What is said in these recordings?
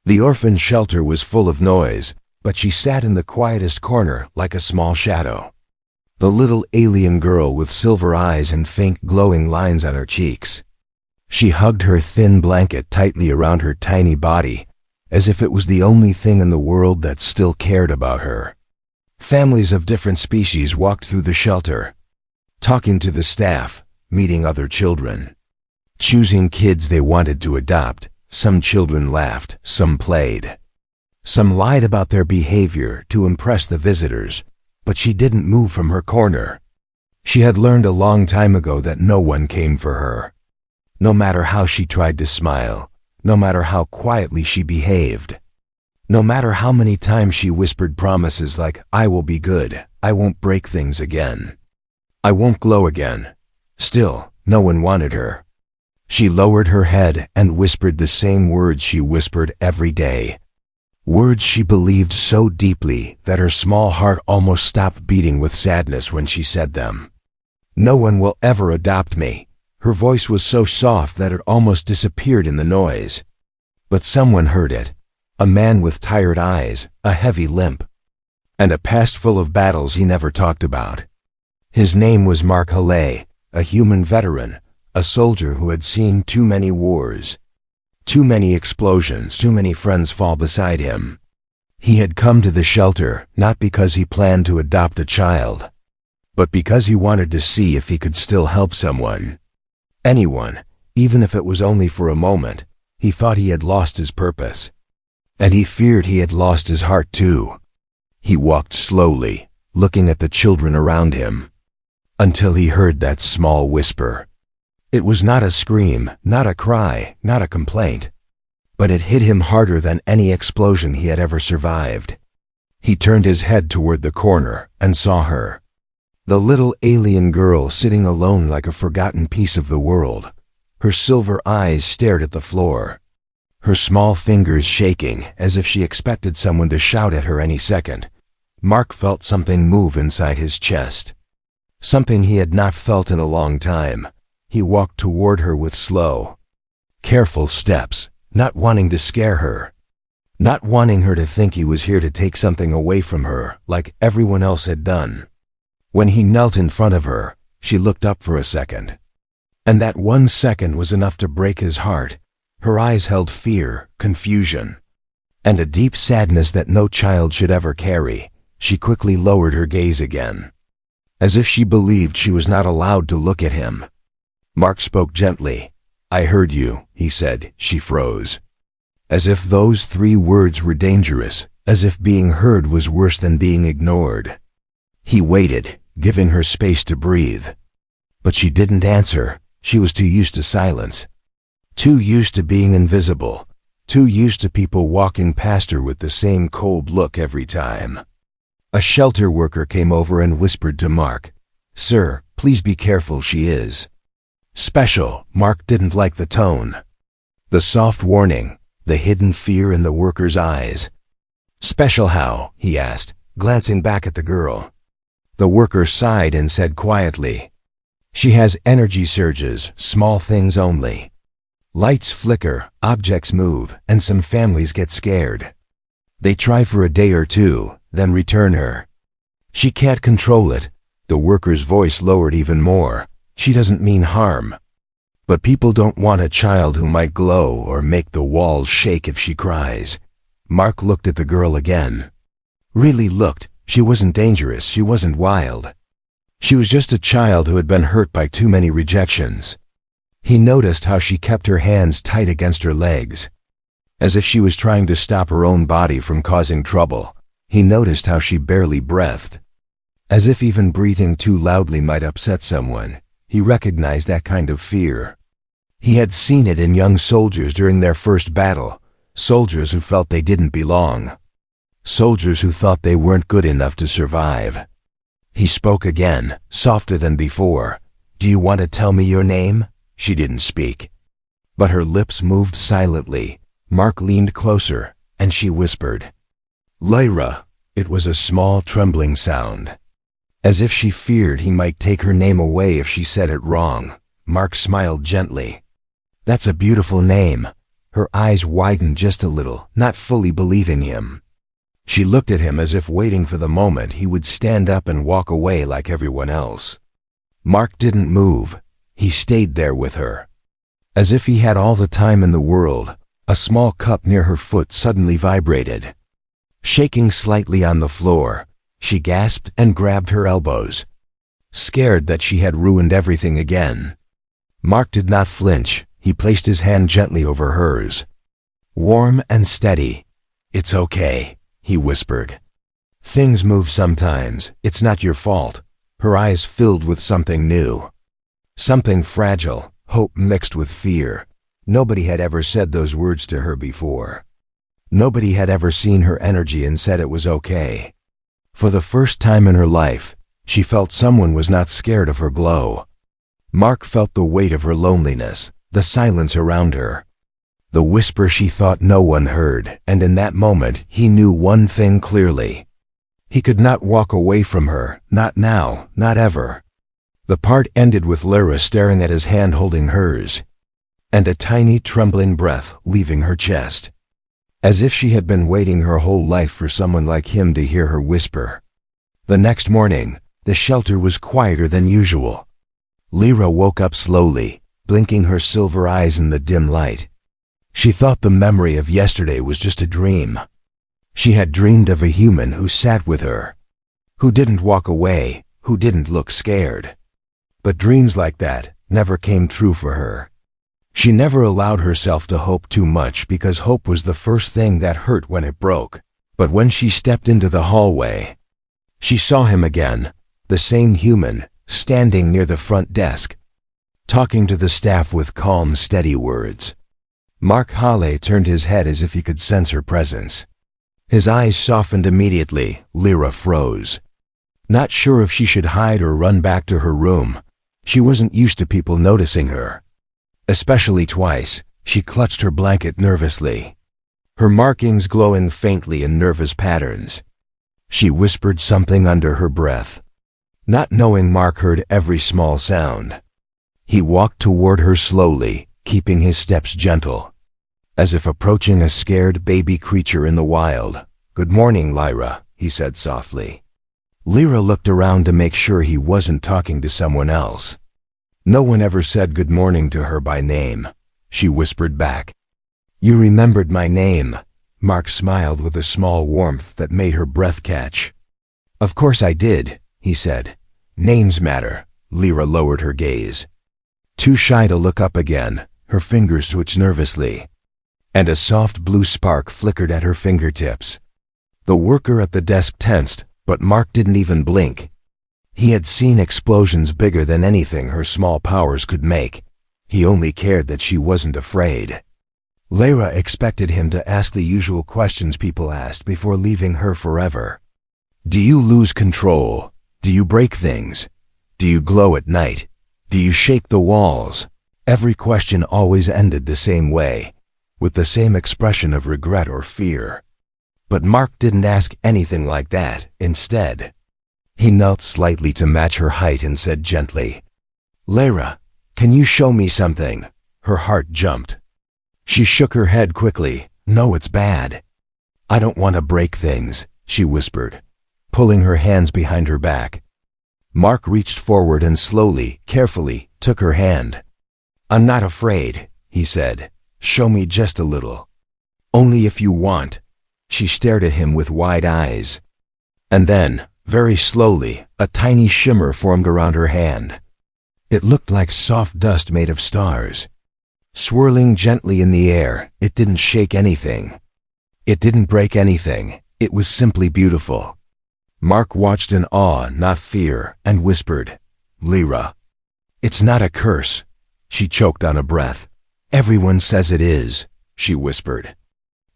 The orphan shelter was full of noise, but she sat in the quietest corner like a small shadow. The little alien girl with silver eyes and faint glowing lines on her cheeks. She hugged her thin blanket tightly around her tiny body, as if it was the only thing in the world that still cared about her. Families of different species walked through the shelter, talking to the staff, meeting other children, choosing kids they wanted to adopt. Some children laughed, some played. Some lied about their behavior to impress the visitors, but she didn't move from her corner. She had learned a long time ago that no one came for her. No matter how she tried to smile, no matter how quietly she behaved, no matter how many times she whispered promises like, "I will be good, I won't break things again, I won't glow again," still, no one wanted her. She lowered her head and whispered the same words she whispered every day. Words she believed so deeply that her small heart almost stopped beating with sadness when she said them. "No one will ever adopt me." Her voice was so soft that it almost disappeared in the noise. But someone heard it. A man with tired eyes, a heavy limp, and a past full of battles he never talked about. His name was Mark Haley, a human veteran, a soldier who had seen too many wars, too many explosions, too many friends fall beside him. He had come to the shelter not because he planned to adopt a child, but because he wanted to see if he could still help someone. Anyone, even if it was only for a moment. He thought he had lost his purpose. And he feared he had lost his heart too. He walked slowly, looking at the children around him, until he heard that small whisper. It was not a scream, not a cry, not a complaint, but it hit him harder than any explosion he had ever survived. He turned his head toward the corner and saw her. The little alien girl sitting alone like a forgotten piece of the world. Her silver eyes stared at the floor, her small fingers shaking as if she expected someone to shout at her any second. Mark felt something move inside his chest, something he had not felt in a long time. He walked toward her with slow, careful steps, not wanting to scare her, not wanting her to think he was here to take something away from her like everyone else had done. When he knelt in front of her, she looked up for a second. And that 1 second was enough to break his heart. Her eyes held fear, confusion, and a deep sadness that no child should ever carry. She quickly lowered her gaze again, as if she believed she was not allowed to look at him. Mark spoke gently. "I heard you," he said. She froze. As if those 3 words were dangerous, as if being heard was worse than being ignored. He waited, giving her space to breathe. But she didn't answer. She was too used to silence, too used to being invisible, too used to people walking past her with the same cold look every time. A shelter worker came over and whispered to Mark, "Sir, please be careful, she is special." Mark didn't like the tone, the soft warning, the hidden fear in the worker's eyes. "Special how?" he asked, glancing back at the girl. The worker sighed and said quietly, "She has energy surges, small things only. Lights flicker, objects move, and some families get scared. They try for a day or two, then return her. She can't control it." The worker's voice lowered even more. "She doesn't mean harm. But people don't want a child who might glow or make the walls shake if she cries." Mark looked at the girl again. Really looked. She wasn't dangerous, she wasn't wild. She was just a child who had been hurt by too many rejections. He noticed how she kept her hands tight against her legs, as if she was trying to stop her own body from causing trouble. He noticed how she barely breathed, as if even breathing too loudly might upset someone. He recognized that kind of fear. He had seen it in young soldiers during their first battle, soldiers who felt they didn't belong, soldiers who thought they weren't good enough to survive. He spoke again, softer than before. "Do you want to tell me your name?" She didn't speak, but her lips moved silently. Mark leaned closer, and she whispered, "Lyra." It was a small, trembling sound, as if she feared he might take her name away if she said it wrong. Mark smiled gently. "That's a beautiful name." Her eyes widened just a little, not fully believing him. She looked at him as if waiting for the moment he would stand up and walk away like everyone else. Mark didn't move. He stayed there with her. As if he had all the time in the world, a small cup near her foot suddenly vibrated. Shaking slightly on the floor, she gasped and grabbed her elbows, scared that she had ruined everything again. Mark did not flinch. He placed his hand gently over hers. Warm and steady. "It's okay," he whispered. "Things move sometimes. It's not your fault." Her eyes filled with something new. Something fragile, hope mixed with fear. Nobody had ever said those words to her before. Nobody had ever seen her energy and said it was okay. For the first time in her life, she felt someone was not scared of her glow. Mark felt the weight of her loneliness, the silence around her, the whisper she thought no one heard, and in that moment he knew one thing clearly. He could not walk away from her, not now, not ever. The part ended with Lyra staring at his hand holding hers, and a tiny trembling breath leaving her chest, as if she had been waiting her whole life for someone like him to hear her whisper. The next morning, the shelter was quieter than usual. Lyra woke up slowly, blinking her silver eyes in the dim light. She thought the memory of yesterday was just a dream. She had dreamed of a human who sat with her, who didn't walk away, who didn't look scared. But dreams like that never came true for her. She never allowed herself to hope too much because hope was the first thing that hurt when it broke. But when she stepped into the hallway, she saw him again, the same human, standing near the front desk, talking to the staff with calm, steady words. Mark Halley turned his head as if he could sense her presence. His eyes softened immediately. Lyra froze. Not sure if she should hide or run back to her room. She wasn't used to people noticing her. Especially twice, she clutched her blanket nervously, her markings glowing faintly in nervous patterns. She whispered something under her breath, not knowing Mark heard every small sound. He walked toward her slowly, keeping his steps gentle, as if approaching a scared baby creature in the wild. "Good morning, Lyra," he said softly. Lyra looked around to make sure he wasn't talking to someone else. No one ever said good morning to her by name. She whispered back. "You remembered my name." Mark smiled with a small warmth that made her breath catch. "Of course I did," he said. "Names matter." Lyra lowered her gaze, too shy to look up again. Her fingers twitched nervously, and a soft blue spark flickered at her fingertips. The worker at the desk tensed, but Mark didn't even blink. He had seen explosions bigger than anything her small powers could make. He only cared that she wasn't afraid. Lyra expected him to ask the usual questions people asked before leaving her forever. Do you lose control? Do you break things? Do you glow at night? Do you shake the walls? Every question always ended the same way, with the same expression of regret or fear. But Mark didn't ask anything like that. Instead, he knelt slightly to match her height and said gently, "Lyra, can you show me something?" Her heart jumped. She shook her head quickly. "No, it's bad." "I don't want to break things," she whispered, pulling her hands behind her back. Mark reached forward and slowly, carefully, took her hand. "I'm not afraid," he said. "Show me just a little. Only if you want." She stared at him with wide eyes. And then, very slowly, a tiny shimmer formed around her hand. It looked like soft dust made of stars. Swirling gently in the air, it didn't shake anything. It didn't break anything. It was simply beautiful. Mark watched in awe, not fear, and whispered, "Lyra, it's not a curse." She choked on a breath. "Everyone says it is," she whispered.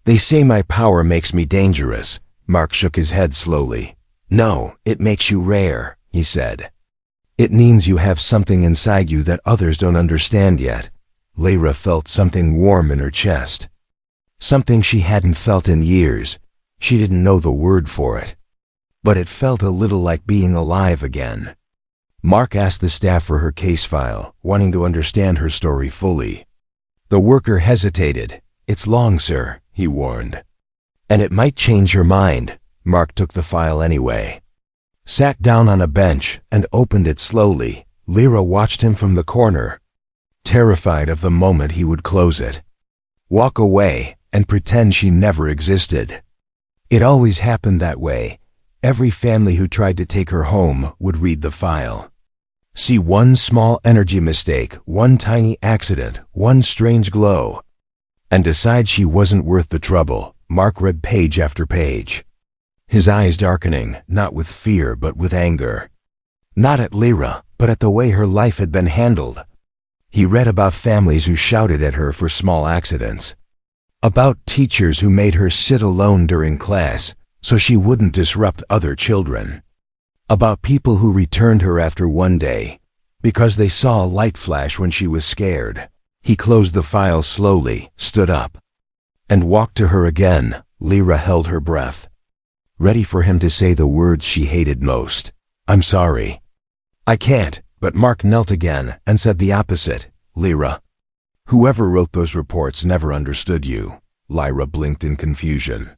"They say my power makes me dangerous." Mark shook his head slowly. "No, it makes you rare," he said. "It means you have something inside you that others don't understand yet." Lyra felt something warm in her chest. Something she hadn't felt in years. She didn't know the word for it, but it felt a little like being alive again. Mark asked the staff for her case file, wanting to understand her story fully. The worker hesitated. "It's long, sir," he warned. "And it might change your mind." Mark took the file anyway. Sat down on a bench and opened it slowly. Lyra watched him from the corner, terrified of the moment he would close it, walk away, and pretend she never existed. It always happened that way. Every family who tried to take her home would read the file, see one small energy mistake, one tiny accident, one strange glow, and decide she wasn't worth the trouble. Mark read page after page, his eyes darkening, not with fear but with anger. Not at Lyra, but at the way her life had been handled. He read about families who shouted at her for small accidents, about teachers who made her sit alone during class so she wouldn't disrupt other children, about people who returned her after one day because they saw a light flash when she was scared. He closed the file slowly, stood up, and walked to her again. Lyra held her breath, ready for him to say the words she hated most. "I'm sorry." "I can't." But Mark knelt again and said the opposite. "Lyra, whoever wrote those reports never understood you." Lyra blinked in confusion,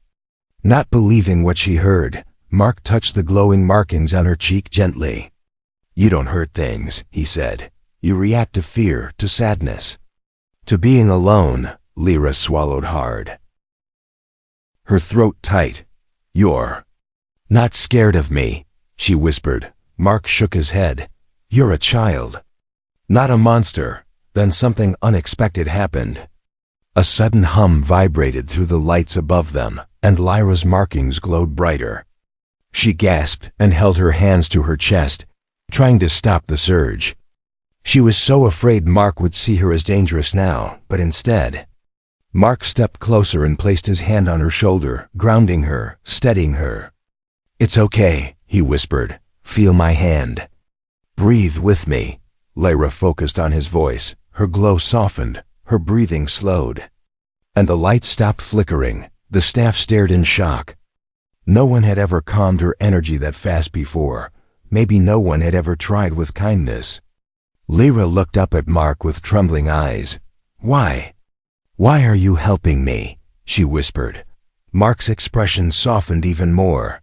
not believing what she heard. Mark touched the glowing markings on her cheek gently. "You don't hurt things," he said. "You react to fear, to sadness, to being alone." Lyra swallowed hard, her throat tight. "You're not scared of me," she whispered. Mark shook his head. "You're a child, not a monster." Then something unexpected happened. A sudden hum vibrated through the lights above them, and Lyra's markings glowed brighter. She gasped and held her hands to her chest, trying to stop the surge. She was so afraid Mark would see her as dangerous now, but instead, Mark stepped closer and placed his hand on her shoulder, grounding her, steadying her. "It's okay," he whispered. "Feel my hand. Breathe with me." Lyra focused on his voice. Her glow softened, her breathing slowed, and the light stopped flickering. The staff stared in shock. No one had ever calmed her energy that fast before. Maybe no one had ever tried with kindness. Lyra looked up at Mark with trembling eyes. "Why? Why are you helping me?" she whispered. Mark's expression softened even more.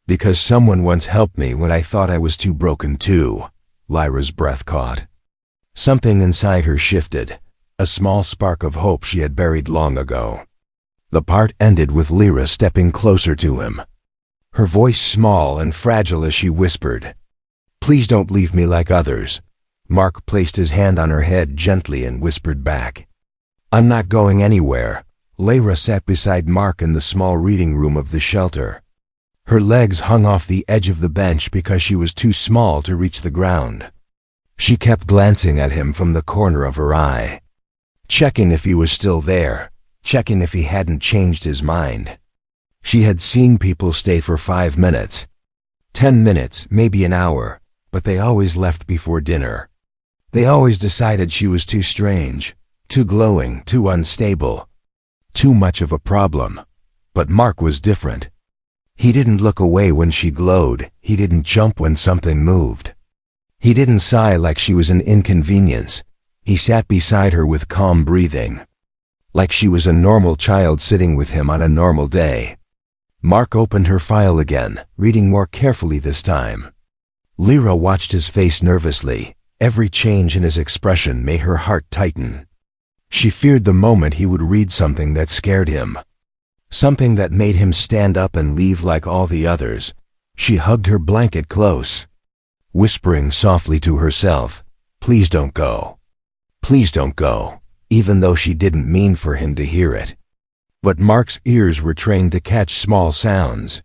"Because someone once helped me when I thought I was too broken too." Lyra's breath caught. Something inside her shifted, a small spark of hope she had buried long ago. The part ended with Lyra stepping closer to him, her voice small and fragile as she whispered, "Please don't leave me like others." Mark placed his hand on her head gently and whispered back, "I'm not going anywhere." Lyra sat beside Mark in the small reading room of the shelter. Her legs hung off the edge of the bench because she was too small to reach the ground. She kept glancing at him from the corner of her eye, checking if he was still there, checking if he hadn't changed his mind. She had seen people stay for 5 minutes, 10 minutes, maybe an hour, but they always left before dinner. They always decided she was too strange, too glowing, too unstable, too much of a problem. But Mark was different. He didn't look away when she glowed. He didn't jump when something moved. He didn't sigh like she was an inconvenience. He sat beside her with calm breathing, like she was a normal child sitting with him on a normal day. Mark opened her file again, reading more carefully this time. Lyra watched his face nervously. Every change in his expression made her heart tighten. She feared the moment he would read something that scared him, something that made him stand up and leave like all the others. She hugged her blanket close, whispering softly to herself, "Please don't go. Please don't go," even though she didn't mean for him to hear it. But Mark's ears were trained to catch small sounds.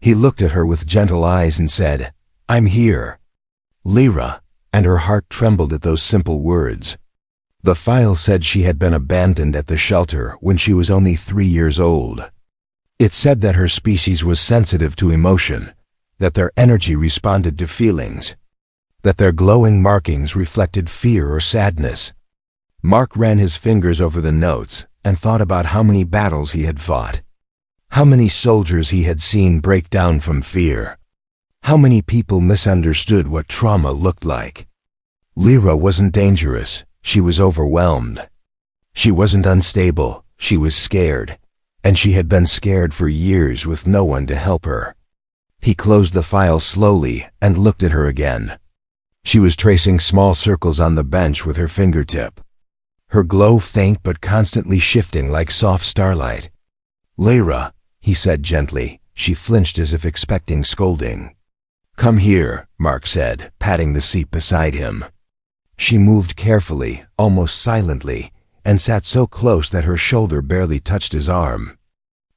He looked at her with gentle eyes and said, "I'm here, Lyra," and her heart trembled at those simple words. The file said she had been abandoned at the shelter when she was only 3 years old. It said that her species was sensitive to emotion, that their energy responded to feelings, that their glowing markings reflected fear or sadness. Mark ran his fingers over the notes and thought about how many battles he had fought, how many soldiers he had seen break down from fear, how many people misunderstood what trauma looked like. Lyra wasn't dangerous. She was overwhelmed. She wasn't unstable. she was scared, and she had been scared for years with no one to help her. He closed the file slowly and looked at her again. She was tracing small circles on the bench with her fingertip. Her glow faint but constantly shifting like soft starlight. "Lyra," he said gently. She flinched as if expecting scolding. "Come here," Mark said, patting the seat beside him. She moved carefully, almost silently, and sat so close that her shoulder barely touched his arm.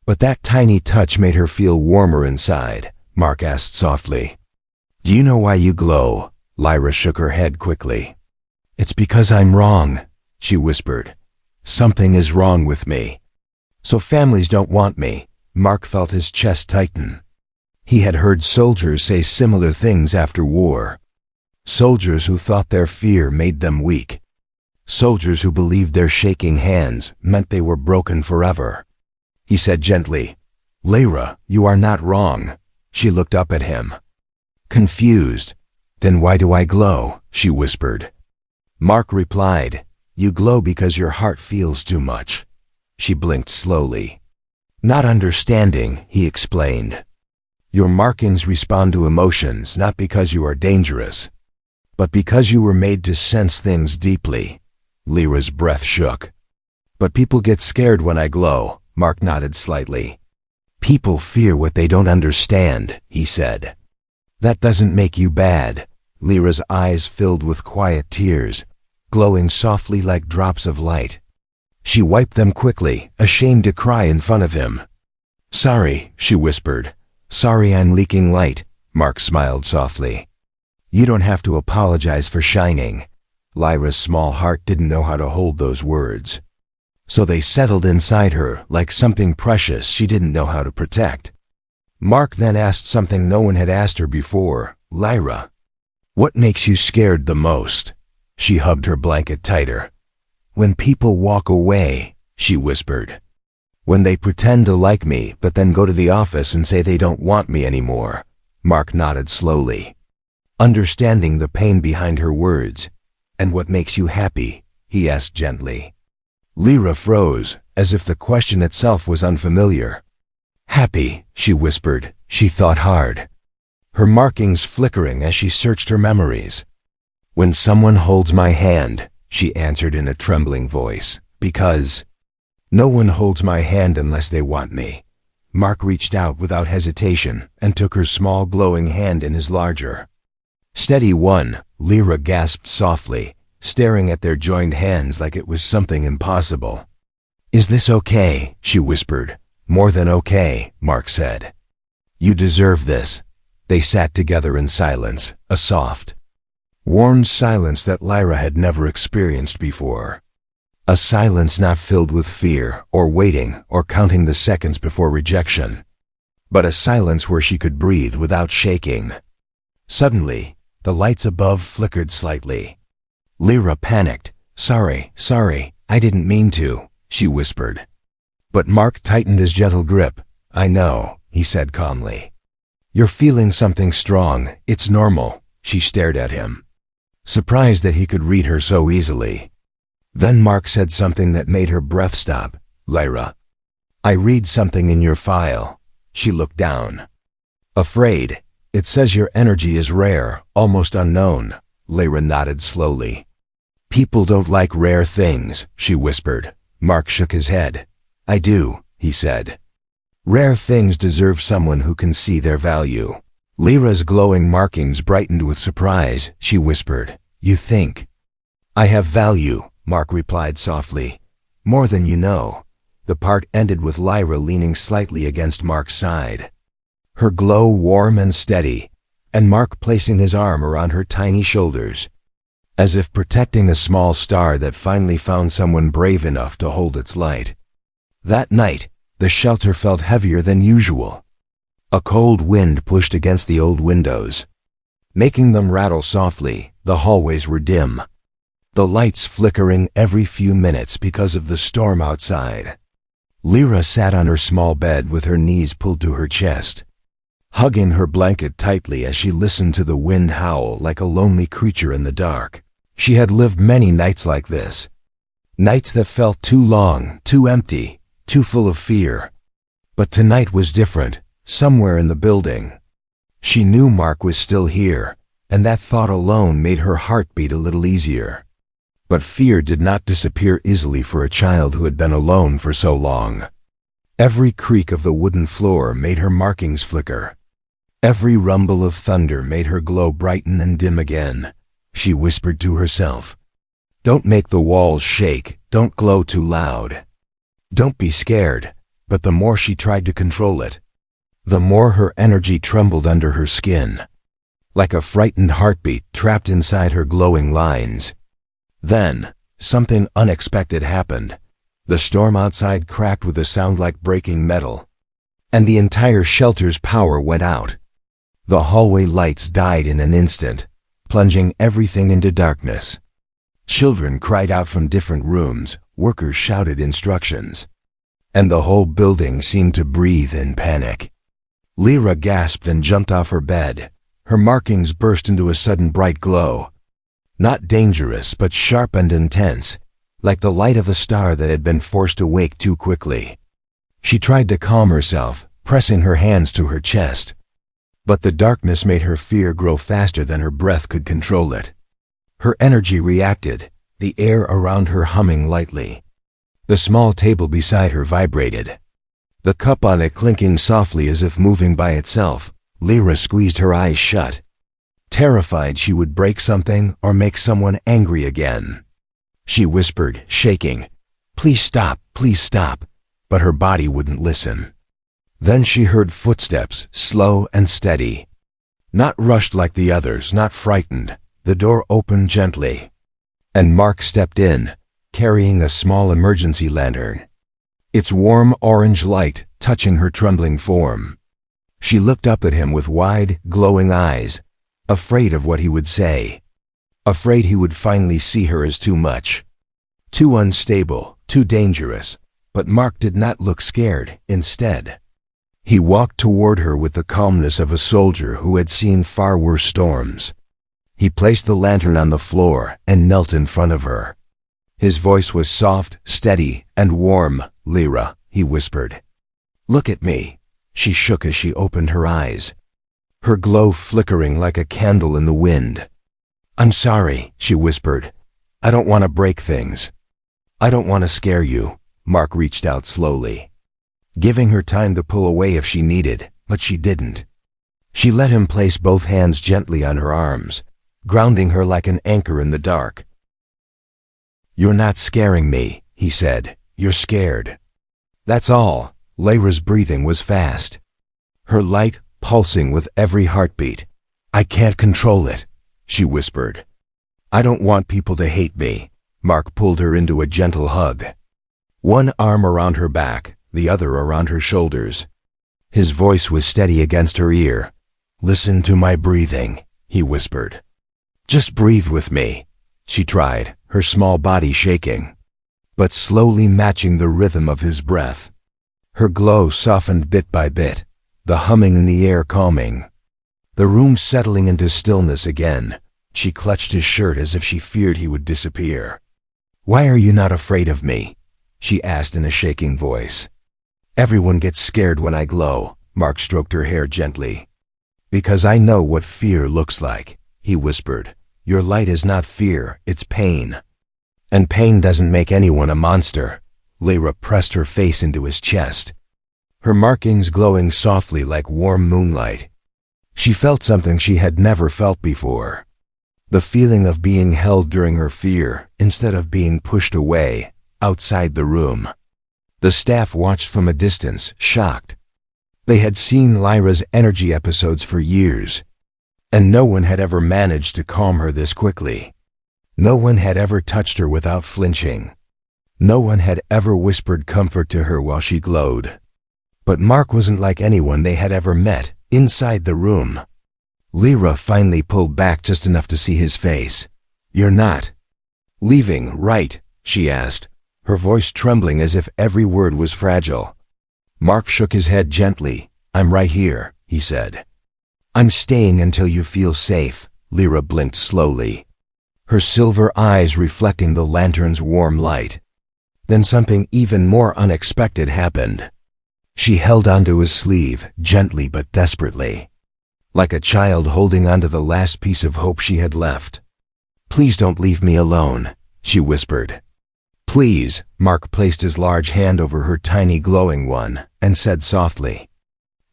But that tiny touch made her feel warmer inside. Mark asked softly. "Do you know why you glow?" Lyra shook her head quickly. "It's because I'm wrong," she whispered. "Something is wrong with me. So families don't want me." Mark felt his chest tighten. He had heard soldiers say similar things after war. Soldiers who thought their fear made them weak. Soldiers who believed their shaking hands meant they were broken forever. He said gently, "Lyra, you are not wrong." She looked up at him. Confused. "Then why do I glow?" she whispered. Mark replied, "You glow because your heart feels too much." She blinked slowly. "Not understanding," he explained. "Your markings respond to emotions not because you are dangerous, but because you were made to sense things deeply." Lyra's breath shook. "But people get scared when I glow," Mark nodded slightly. "People fear what they don't understand," he said. "That doesn't make you bad." Lyra's eyes filled with quiet tears, glowing softly like drops of light. She wiped them quickly, ashamed to cry in front of him. "Sorry," she whispered. "Sorry I'm leaking light." Mark smiled softly. "You don't have to apologize for shining." Lyra's small heart didn't know how to hold those words. So they settled inside her like something precious she didn't know how to protect. Mark then asked something no one had asked her before. "Lyra, what makes you scared the most?" She hugged her blanket tighter. "When people walk away," she whispered. "When they pretend to like me but then go to the office and say they don't want me anymore." Mark nodded slowly, understanding the pain behind her words. "And what makes you happy?" he asked gently. Lyra froze, as if the question itself was unfamiliar. "Happy," she whispered. She thought hard, her markings flickering as she searched her memories. "When someone holds my hand," she answered in a trembling voice, "because no one holds my hand unless they want me." Mark reached out without hesitation and took her small glowing hand in his larger. "Steady one," Lyra gasped softly, staring at their joined hands like it was something impossible. "Is this okay?" she whispered. "More than okay," Mark said. "You deserve this." They sat together in silence, a soft, warm silence that Lyra had never experienced before. A silence not filled with fear or waiting or counting the seconds before rejection, but a silence where she could breathe without shaking. Suddenly, the lights above flickered slightly. Lyra panicked. Sorry, I didn't mean to," she whispered. But Mark tightened his gentle grip. "I know," he said calmly. "You're feeling something strong. It's normal." She stared at him, surprised that he could read her so easily. Then Mark said something that made her breath stop. "Lyra, I read something in your file." She looked down. "Afraid. It says your energy is rare, almost unknown." Lyra nodded slowly. "People don't like rare things," she whispered. Mark shook his head. "I do," he said. "Rare things deserve someone who can see their value." Lyra's glowing markings brightened with surprise. She whispered, "You think I have value?" Mark replied softly. "More than you know." The part ended with Lyra leaning slightly against Mark's side, her glow warm and steady, and Mark placing his arm around her tiny shoulders, as if protecting a small star that finally found someone brave enough to hold its light. That night, the shelter felt heavier than usual. A cold wind pushed against the old windows, making them rattle softly. The hallways were dim, the lights flickering every few minutes because of the storm outside. Lyra sat on her small bed with her knees pulled to her chest, hugging her blanket tightly as she listened to the wind howl like a lonely creature in the dark. She had lived many nights like this, Nights that felt too long, too empty, too full of fear. But tonight was different, somewhere in the building. She knew Mark was still here, and that thought alone made her heart beat a little easier. But fear did not disappear easily for a child who had been alone for so long. Every creak of the wooden floor made her markings flicker. Every rumble of thunder made her glow brighten and dim again. She whispered to herself, "Don't make the walls shake, don't glow too loud. Don't be scared." But the more she tried to control it, the more her energy trembled under her skin, like a frightened heartbeat trapped inside her glowing lines. Then, something unexpected happened. The storm outside cracked with a sound like breaking metal, and the entire shelter's power went out. The hallway lights died in an instant, plunging everything into darkness. Children cried out from different rooms, workers shouted instructions, and the whole building seemed to breathe in panic. Lyra gasped and jumped off her bed. Her markings burst into a sudden bright glow. Not dangerous, but sharp and intense, like the light of a star that had been forced awake too quickly. She tried to calm herself, pressing her hands to her chest. But the darkness made her fear grow faster than her breath could control it. Her energy reacted, the air around her humming lightly. The small table beside her vibrated, the cup on it clinking softly as if moving by itself. Lyra squeezed her eyes shut, terrified she would break something or make someone angry again. She whispered, shaking, please stop," but her body wouldn't listen. Then she heard footsteps, slow and steady. Not rushed like the others, not frightened. The door opened gently, and Mark stepped in, carrying a small emergency lantern, its warm orange light touching her trembling form. She looked up at him with wide, glowing eyes, afraid of what he would say, afraid he would finally see her as too much, too unstable, too dangerous. But Mark did not look scared. Instead, he walked toward her with the calmness of a soldier who had seen far worse storms. He placed the lantern on the floor and knelt in front of her. His voice was soft, steady, and warm. "Lyra," he whispered, "look at me." She shook as she opened her eyes, her glow flickering like a candle in the wind. "I'm sorry," she whispered. "I don't want to break things. I don't want to scare you." Mark reached out slowly, giving her time to pull away if she needed, but she didn't. She let him place both hands gently on her arms, grounding her like an anchor in the dark. "You're not scaring me," he said. "You're scared. That's all." Lyra's breathing was fast, her light pulsing with every heartbeat. "I can't control it," she whispered. "I don't want people to hate me." Mark pulled her into a gentle hug, one arm around her back, the other around her shoulders. His voice was steady against her ear. "Listen to my breathing," he whispered. "Just breathe with me." She tried, her small body shaking, but slowly matching the rhythm of his breath. Her glow softened bit by bit, the humming in the air calming, the room settling into stillness again. She clutched his shirt as if she feared he would disappear. "Why are you not afraid of me?" she asked in a shaking voice. "Everyone gets scared when I glow." Mark stroked her hair gently. "Because I know what fear looks like," he whispered. "Your light is not fear, it's pain. And pain doesn't make anyone a monster." Lyra pressed her face into his chest, her markings glowing softly like warm moonlight. She felt something she had never felt before, the feeling of being held during her fear instead of being pushed away, outside the room. The staff watched from a distance, shocked. They had seen Lyra's energy episodes for years, and no one had ever managed to calm her this quickly. No one had ever touched her without flinching. No one had ever whispered comfort to her while she glowed. But Mark wasn't like anyone they had ever met. Inside the room, Lyra finally pulled back just enough to see his face. "You're not leaving, right?" she asked, her voice trembling as if every word was fragile. Mark shook his head gently. "I'm right here," he said. "I'm staying until you feel safe." Lyra blinked slowly, her silver eyes reflecting the lantern's warm light. Then something even more unexpected happened. She held onto his sleeve, gently but desperately, like a child holding onto the last piece of hope she had left. "Please don't leave me alone," she whispered. "Please." Mark placed his large hand over her tiny glowing one and said softly,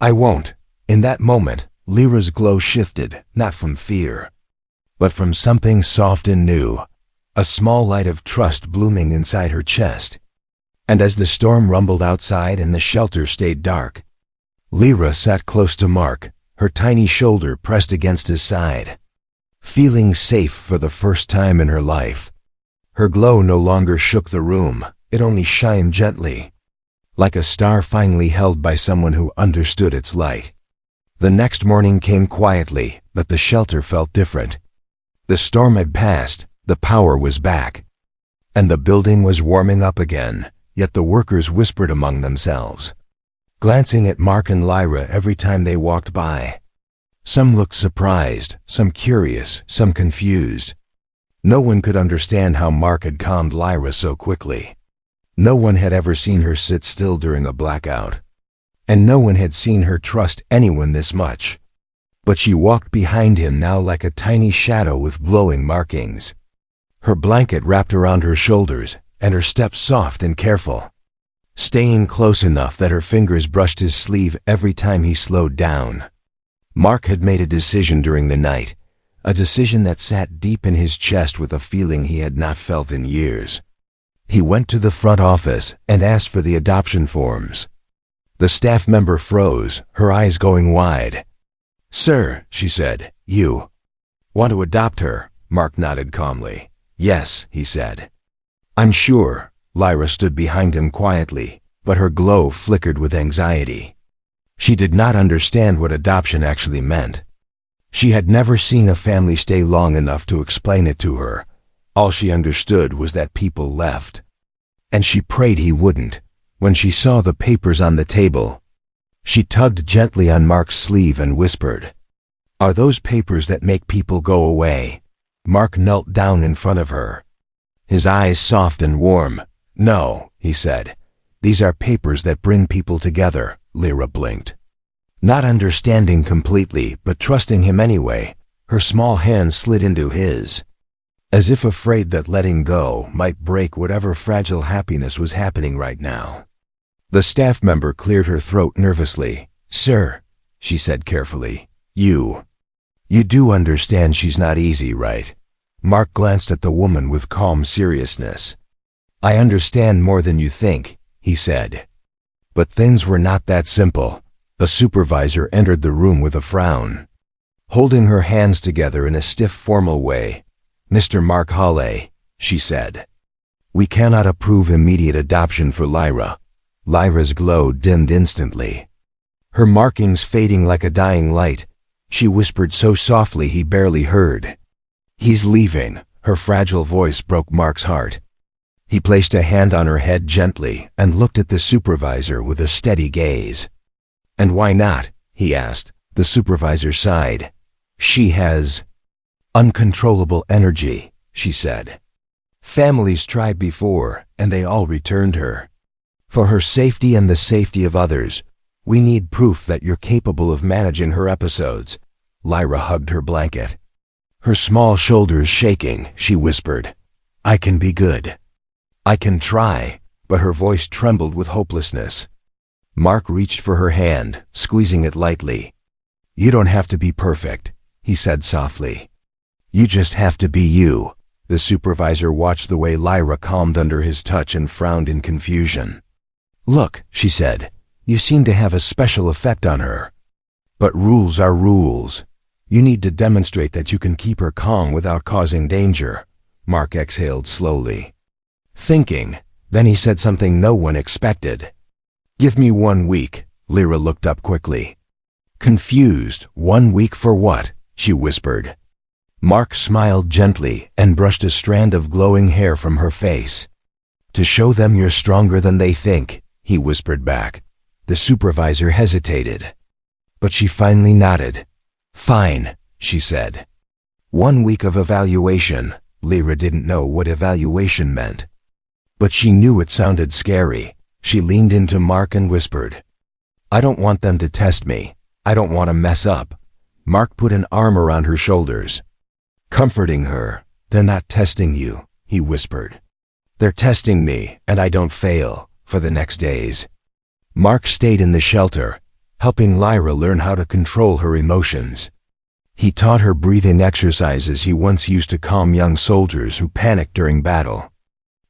"I won't." In that moment, Lyra's glow shifted, not from fear, but from something soft and new, a small light of trust blooming inside her chest. And as the storm rumbled outside and the shelter stayed dark, Lyra sat close to Mark, her tiny shoulder pressed against his side, feeling safe for the first time in her life. Her glow no longer shook the room, it only shined gently, like a star finally held by someone who understood its light. The next morning came quietly, but the shelter felt different. The storm had passed, the power was back, and the building was warming up again, yet the workers whispered among themselves, glancing at Mark and Lyra every time they walked by. Some looked surprised, some curious, some confused. No one could understand how Mark had calmed Lyra so quickly. No one had ever seen her sit still during a blackout, and no one had seen her trust anyone this much. But she walked behind him now like a tiny shadow with glowing markings, her blanket wrapped around her shoulders and her steps soft and careful, staying close enough that her fingers brushed his sleeve every time he slowed down. Mark had made a decision during the night, a decision that sat deep in his chest with a feeling he had not felt in years. He went to the front office and asked for the adoption forms. The staff member froze, her eyes going wide. "Sir," she said, "you want to adopt her?" Mark nodded calmly. "Yes," he said. "I'm sure." Lyra stood behind him quietly, but her glow flickered with anxiety. She did not understand what adoption actually meant. She had never seen a family stay long enough to explain it to her. All she understood was that people left. And she prayed he wouldn't. When she saw the papers on the table, she tugged gently on Mark's sleeve and whispered, "Are those papers that make people go away?" Mark knelt down in front of her, his eyes soft and warm. "No," he said. "These are papers that bring people together." Lyra blinked, not understanding completely, but trusting him anyway. Her small hand slid into his, as if afraid that letting go might break whatever fragile happiness was happening right now. The staff member cleared her throat nervously. "Sir," she said carefully, You do understand she's not easy, right?" Mark glanced at the woman with calm seriousness. "I understand more than you think," he said. But things were not that simple. The supervisor entered the room with a frown, holding her hands together in a stiff formal way. "Mr. Mark Hawley," she said, "we cannot approve immediate adoption for Lyra." Lyra's glow dimmed instantly, her markings fading like a dying light. She whispered so softly he barely heard. "He's leaving." Her fragile voice broke Mark's heart. He placed a hand on her head gently and looked at the supervisor with a steady gaze. "And why not?" he asked. The supervisor sighed. "She has uncontrollable energy," she said. "Families tried before, and they all returned her. For her safety and the safety of others, we need proof that you're capable of managing her episodes." Lyra hugged her blanket, her small shoulders shaking. She whispered, "I can be good. I can try," but her voice trembled with hopelessness. Mark reached for her hand, squeezing it lightly. "You don't have to be perfect," he said softly. "You just have to be you." The supervisor watched the way Lyra calmed under his touch and frowned in confusion. "Look," she said, "you seem to have a special effect on her. But rules are rules. You need to demonstrate that you can keep her calm without causing danger." Mark exhaled slowly, thinking. Then he said something no one expected. "Give me 1 week." Lyra looked up quickly, confused. "1 week for what?" she whispered. Mark smiled gently and brushed a strand of glowing hair from her face. "To show them you're stronger than they think," he whispered back. The supervisor hesitated, but she finally nodded. "Fine," she said. 1 week of evaluation. Lyra didn't know what evaluation meant. But she knew it sounded scary. She leaned into Mark and whispered, "I don't want them to test me. I don't want to mess up." Mark put an arm around her shoulders, comforting her. "They're not testing you," he whispered. "They're testing me, and I don't fail, for the next days." Mark stayed in the shelter, helping Lyra learn how to control her emotions. He taught her breathing exercises he once used to calm young soldiers who panicked during battle.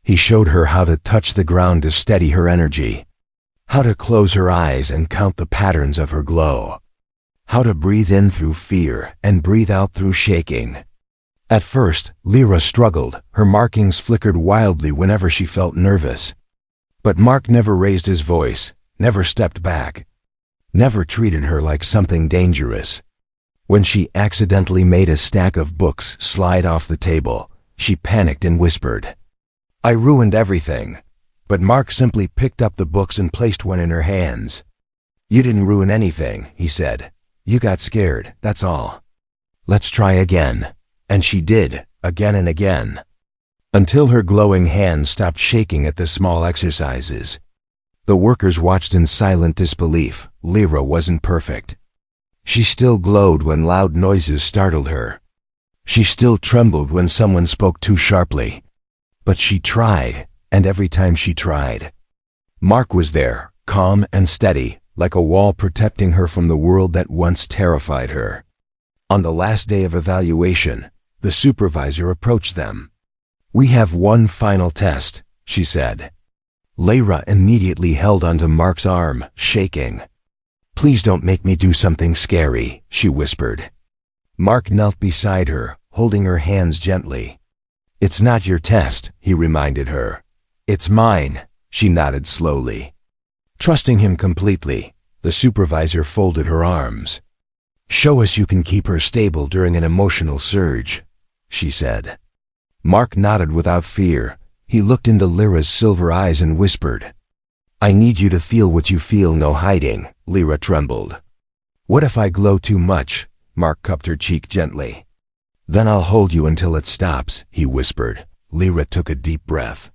He showed her how to touch the ground to steady her energy, how to close her eyes and count the patterns of her glow, how to breathe in through fear and breathe out through shaking. At first, Lyra struggled. Her markings flickered wildly whenever she felt nervous. But Mark never raised his voice, never stepped back, never treated her like something dangerous. When she accidentally made a stack of books slide off the table, she panicked and whispered, "I ruined everything." But Mark simply picked up the books and placed one in her hands. "You didn't ruin anything," he said. "You got scared, that's all. Let's try again." And she did, again and again, until her glowing hands stopped shaking at the small exercises. The workers watched in silent disbelief. Lyra wasn't perfect. She still glowed when loud noises startled her. She still trembled when someone spoke too sharply. But she tried, and every time she tried, Mark was there, calm and steady, like a wall protecting her from the world that once terrified her. On the last day of evaluation, the supervisor approached them. "We have one final test," she said. Lyra immediately held onto Mark's arm, shaking. "Please don't make me do something scary," she whispered. Mark knelt beside her, holding her hands gently. "It's not your test," he reminded her. "It's mine," she nodded slowly. Trusting him completely, the supervisor folded her arms. "Show us you can keep her stable during an emotional surge," she said. Mark nodded without fear. He looked into Lyra's silver eyes and whispered, "I need you to feel what you feel, no hiding." Lyra trembled. "What if I glow too much?" Mark cupped her cheek gently. "Then I'll hold you until it stops," he whispered. Lyra took a deep breath,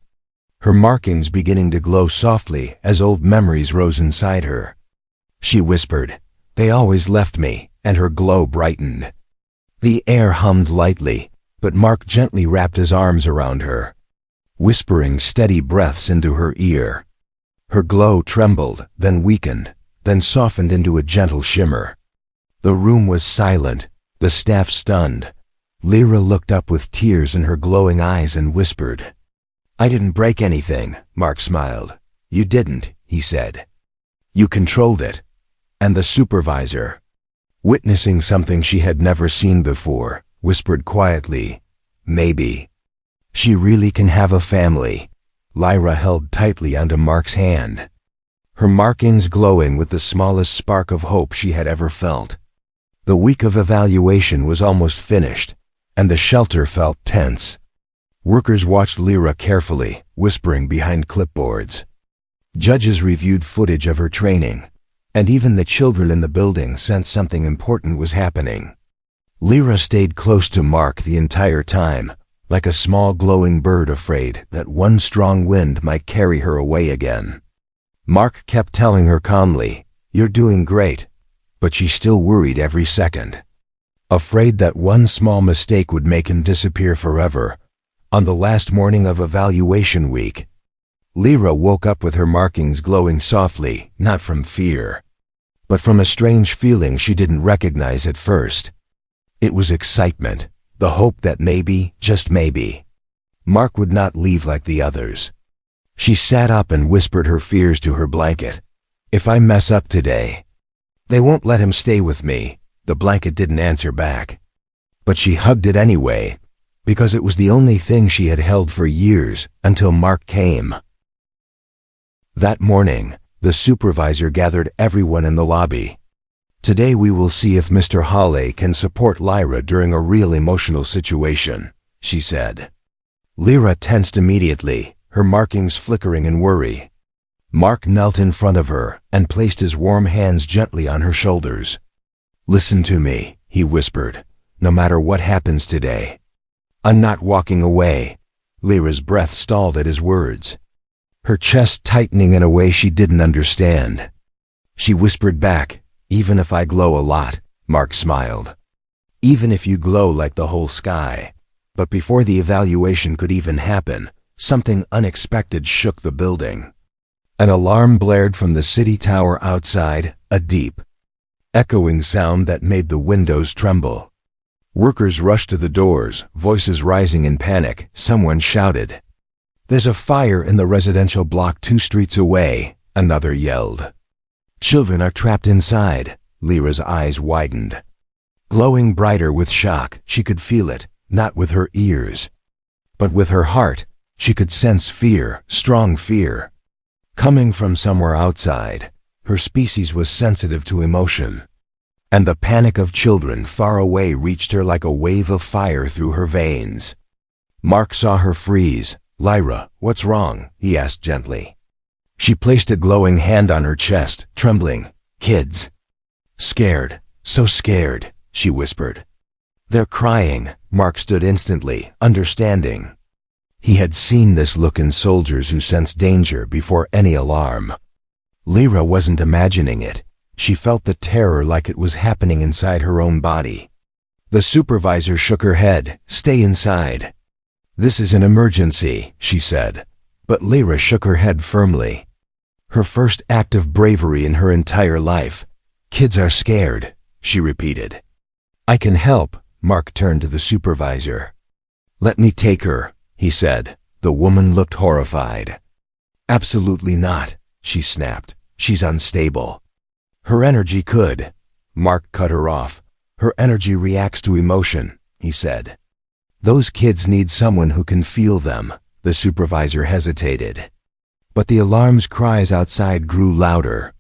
her markings beginning to glow softly as old memories rose inside her. She whispered, "They always left me," and her glow brightened. The air hummed lightly, but Mark gently wrapped his arms around her, whispering steady breaths into her ear. Her glow trembled, then weakened, then softened into a gentle shimmer. The room was silent, the staff stunned. Lyra looked up with tears in her glowing eyes and whispered, "I didn't break anything," Mark smiled. "You didn't," he said. "You controlled it." And the supervisor, witnessing something she had never seen before, whispered quietly, "Maybe she really can have a family." Lyra held tightly onto Mark's hand, her markings glowing with the smallest spark of hope she had ever felt. The week of evaluation was almost finished, and the shelter felt tense. Workers watched Lyra carefully, whispering behind clipboards. Judges reviewed footage of her training, and even the children in the building sensed something important was happening. Lyra stayed close to Mark the entire time, like a small glowing bird afraid that one strong wind might carry her away again. Mark kept telling her calmly, "You're doing great," but she still worried every second, afraid that one small mistake would make him disappear forever. On the last morning of evaluation week, Lyra woke up with her markings glowing softly, not from fear, but from a strange feeling she didn't recognize at first. It was excitement, the hope that maybe, just maybe, Mark would not leave like the others. She sat up and whispered her fears to her blanket. "If I mess up today, they won't let him stay with me." The blanket didn't answer back, but she hugged it anyway, because it was the only thing she had held for years until Mark came. That morning, the supervisor gathered everyone in the lobby. "Today we will see if Mr. Hawley can support Lyra during a real emotional situation," she said. Lyra tensed immediately, her markings flickering in worry. Mark knelt in front of her and placed his warm hands gently on her shoulders. "Listen to me," he whispered. "No matter what happens today, I'm not walking away. Lyra's breath stalled at his words, her chest tightening in a way she didn't understand. She whispered back, "Even if I glow a lot," Mark smiled. "Even if you glow like the whole sky." But before the evaluation could even happen, something unexpected shook the building. An alarm blared from the city tower outside, a deep, echoing sound that made the windows tremble. Workers rushed to the doors, voices rising in panic. Someone shouted, "There's a fire in the residential block 2 streets away," another yelled. "Children are trapped inside." Lyra's eyes widened. Glowing brighter with shock, she could feel it, not with her ears, but with her heart. She could sense fear, strong fear, coming from somewhere outside. Her species was sensitive to emotion, and the panic of children far away reached her like a wave of fire through her veins. Mark saw her freeze. "Lyra, what's wrong?" he asked gently. She placed a glowing hand on her chest, trembling. "Kids. Scared, so scared," she whispered. "They're crying." Mark stood instantly, understanding. He had seen this look in soldiers who sensed danger before any alarm. Lyra wasn't imagining it. She felt the terror like it was happening inside her own body. The supervisor shook her head. "Stay inside." "This is an emergency," she said, but Lyra shook her head firmly. Her first act of bravery in her entire life. "Kids are scared," she repeated. "I can help." Mark turned to the supervisor. "Let me take her," he said. The woman looked horrified. "Absolutely not," she snapped. "She's unstable." "Her energy could." Mark cut her off. "Her energy reacts to emotion," he said. "Those kids need someone who can feel them." The supervisor hesitated. But the alarm's cries outside grew louder,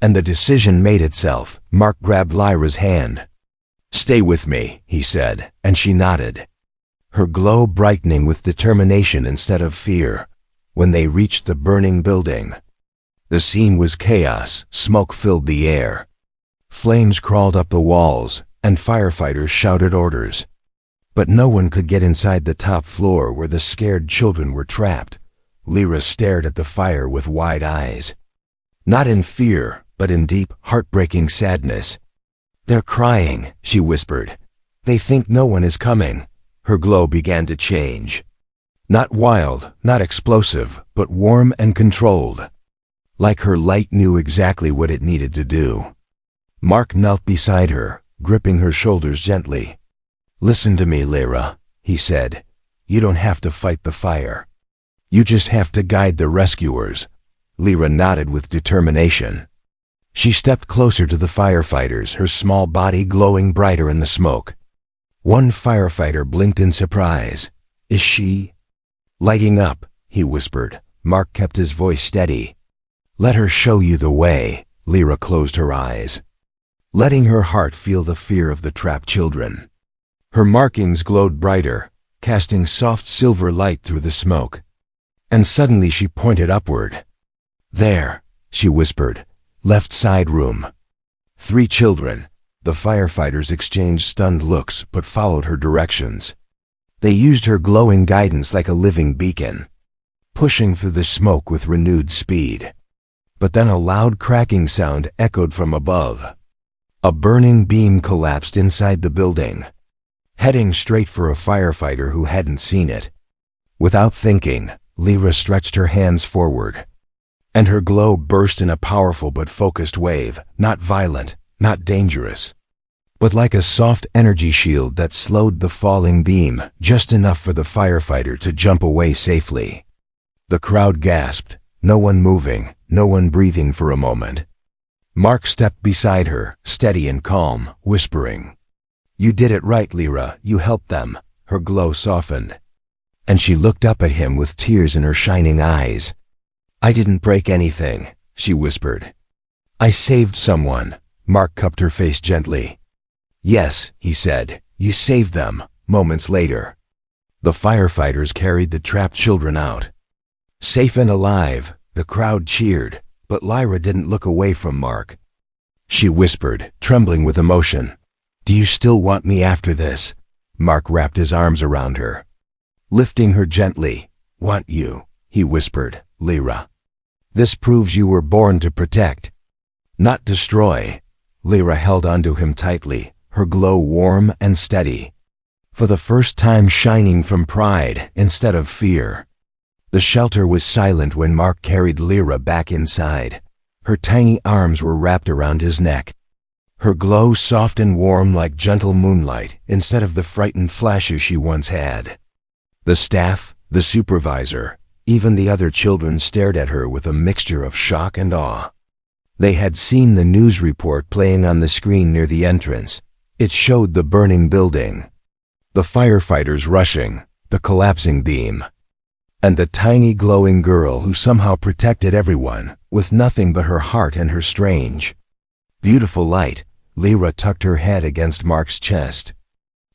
and the decision made itself. Mark grabbed Lyra's hand. "Stay with me," he said, and she nodded, her glow brightening with determination instead of fear. When they reached the burning building, the scene was chaos. Smoke filled the air. Flames crawled up the walls, and firefighters shouted orders. But no one could get inside the top floor where the scared children were trapped. Lyra stared at the fire with wide eyes. Not in fear, but in deep, heartbreaking sadness. "They're crying," she whispered. "They think no one is coming." Her glow began to change. Not wild, not explosive, but warm and controlled. Like her light knew exactly what it needed to do. Mark knelt beside her, gripping her shoulders gently. "Listen to me, Lyra," he said. "You don't have to fight the fire. You just have to guide the rescuers." Lyra nodded with determination. She stepped closer to the firefighters, her small body glowing brighter in the smoke. One firefighter blinked in surprise. "Is she?" "Lighting up," he whispered. Mark kept his voice steady. "Let her show you the way." Lyra closed her eyes, letting her heart feel the fear of the trapped children. Her markings glowed brighter, casting soft silver light through the smoke. And suddenly she pointed upward. "There," she whispered. "Left side room." 3 children. The firefighters exchanged stunned looks but followed her directions. They used her glowing guidance like a living beacon, pushing through the smoke with renewed speed. But then a loud cracking sound echoed from above. A burning beam collapsed inside the building, heading straight for a firefighter who hadn't seen it. Without thinking, Lyra stretched her hands forward, and her glow burst in a powerful but focused wave, not violent, not dangerous, but like a soft energy shield that slowed the falling beam just enough for the firefighter to jump away safely. The crowd gasped, no one moving, no one breathing for a moment. Mark stepped beside her, steady and calm, whispering, "You did it right, Lyra, you helped them." Her glow softened, and she looked up at him with tears in her shining eyes. "I didn't break anything," she whispered. "I saved someone." Mark cupped her face gently. "Yes," he said, "you saved them." Moments later, the firefighters carried the trapped children out. Safe and alive, the crowd cheered, but Lyra didn't look away from Mark. She whispered, trembling with emotion, "Do you still want me after this?" Mark wrapped his arms around her. lifting her gently. "Want you," he whispered, "Lyra. This proves you were born to protect, not destroy." Lyra held onto him tightly, her glow warm and steady, for the first time shining from pride instead of fear. The shelter was silent when Mark carried Lyra back inside. Her tiny arms were wrapped around his neck, her glow soft and warm like gentle moonlight instead of the frightened flashes she once had. The staff, the supervisor, even the other children stared at her with a mixture of shock and awe. They had seen the news report playing on the screen near the entrance. It showed the burning building, the firefighters rushing, the collapsing beam, and the tiny glowing girl who somehow protected everyone with nothing but her heart and her strange, beautiful light. Lyra tucked her head against Mark's chest,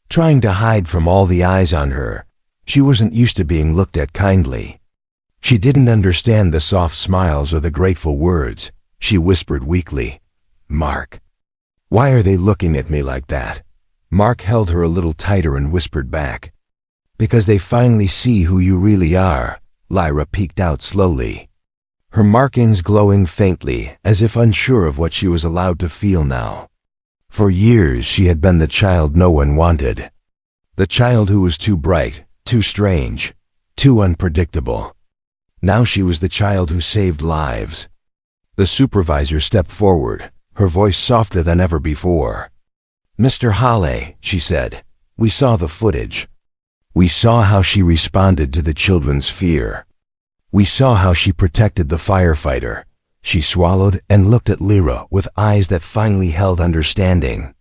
trying to hide from all the eyes on her. She wasn't used to being looked at kindly. She didn't understand the soft smiles or the grateful words. She whispered weakly, "Mark, why are they looking at me like that?" Mark held her a little tighter and whispered back, "Because they finally see who you really are." Lyra peeked out slowly, her markings glowing faintly as if unsure of what she was allowed to feel now. For years she had been the child no one wanted, the child who was too bright, too strange, too unpredictable. Now she was the child who saved lives. The supervisor stepped forward, her voice softer than ever before. "Mr. Halle," she said, "we saw the footage. We saw how she responded to the children's fear. We saw how she protected the firefighter." She swallowed and looked at Lyra with eyes that finally held understanding.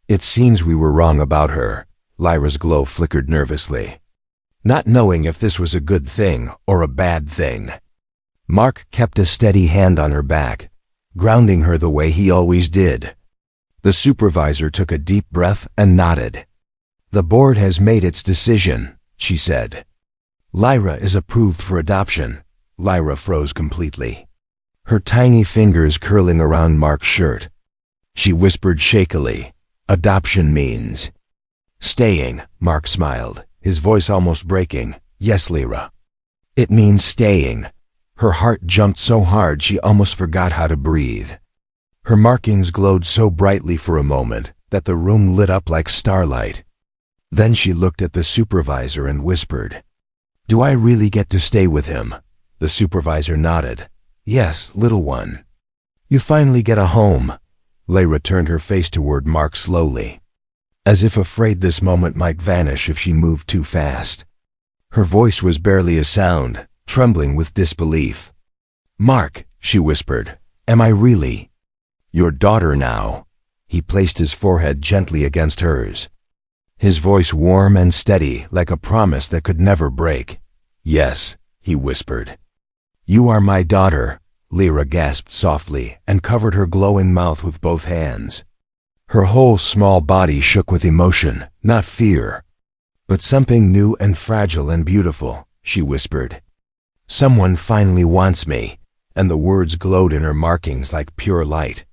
"It seems we were wrong about her." Lyra's glow flickered nervously, not knowing if this was a good thing or a bad thing. Mark kept a steady hand on her back, grounding her the way he always did. The supervisor took a deep breath and nodded. "The board has made its decision," she said. "Lyra is approved for adoption." Lyra froze completely, her tiny fingers curling around Mark's shirt. She whispered shakily, "Adoption means staying." Mark smiled, his voice almost breaking. "Yes, Lyra. It means staying." Her heart jumped so hard she almost forgot how to breathe. Her markings glowed so brightly for a moment that the room lit up like starlight. Then she looked at the supervisor and whispered, "Do I really get to stay with him?" The supervisor nodded. "Yes, little one. You finally get a home." Lyra turned her face toward Mark slowly, as if afraid this moment might vanish if she moved too fast. Her voice was barely a sound, trembling with disbelief. "Mark," she whispered, "am I really your daughter now?" He placed his forehead gently against hers, his voice warm and steady like a promise that could never break. "Yes," he whispered. "You are my daughter." Lyra gasped softly and covered her glowing mouth with both hands. Her whole small body shook with emotion, not fear, but something new and fragile and beautiful. She whispered, "Someone finally wants me," and the words glowed in her markings like pure light.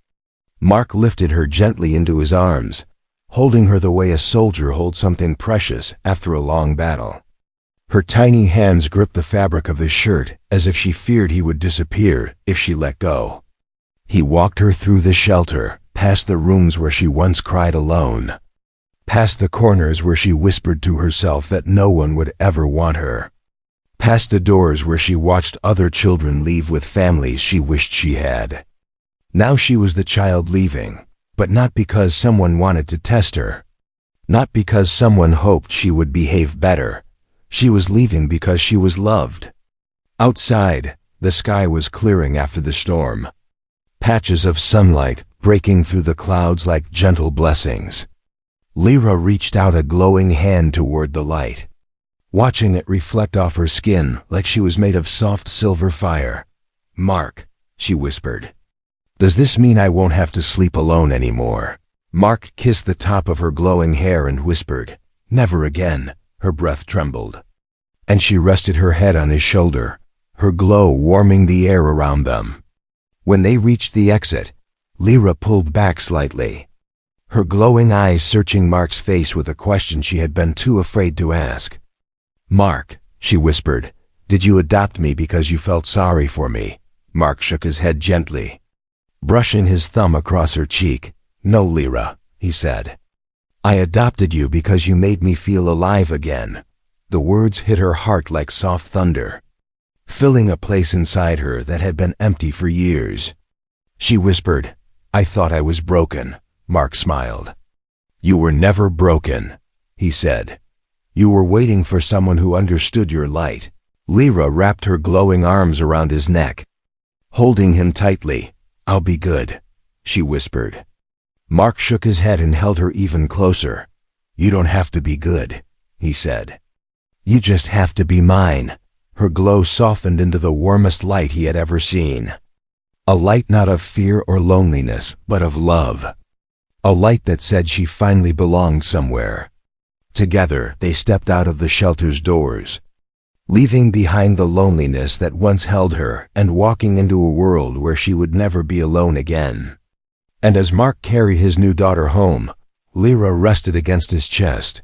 Mark lifted her gently into his arms, holding her the way a soldier holds something precious after a long battle. Her tiny hands gripped the fabric of his shirt as if she feared he would disappear if she let go. He walked her through the shelter, past the rooms where she once cried alone, past the corners where she whispered to herself that no one would ever want her, past the doors where she watched other children leave with families she wished she had. Now she was the child leaving, but not because someone wanted to test her, not because someone hoped she would behave better. She was leaving because she was loved. Outside, the sky was clearing after the storm, patches of sunlight breaking through the clouds like gentle blessings. Lyra reached out a glowing hand toward the light, watching it reflect off her skin like she was made of soft silver fire. "Mark," she whispered, "does this mean I won't have to sleep alone anymore?" Mark kissed the top of her glowing hair and whispered, "Never again." Her breath trembled, and she rested her head on his shoulder, her glow warming the air around them. When they reached the exit, Lyra pulled back slightly, her glowing eyes searching Mark's face with a question she had been too afraid to ask. Mark, she whispered, did you adopt me because you felt sorry for me? Mark shook his head gently, brushing his thumb across her cheek. No, Lyra, he said. I adopted you because you made me feel alive again. The words hit her heart like soft thunder, filling a place inside her that had been empty for years. She whispered, I thought I was broken. Mark smiled. You were never broken, he said. You were waiting for someone who understood your light. Lyra wrapped her glowing arms around his neck, holding him tightly. I'll be good, she whispered. Mark shook his head and held her even closer. You don't have to be good, he said. You just have to be mine. Her glow softened into the warmest light he had ever seen. A light not of fear or loneliness, but of love. A light that said she finally belonged somewhere. Together, they stepped out of the shelter's doors, leaving behind the loneliness that once held her and walking into a world where she would never be alone again. And as Mark carried his new daughter home, Lyra rested against his chest,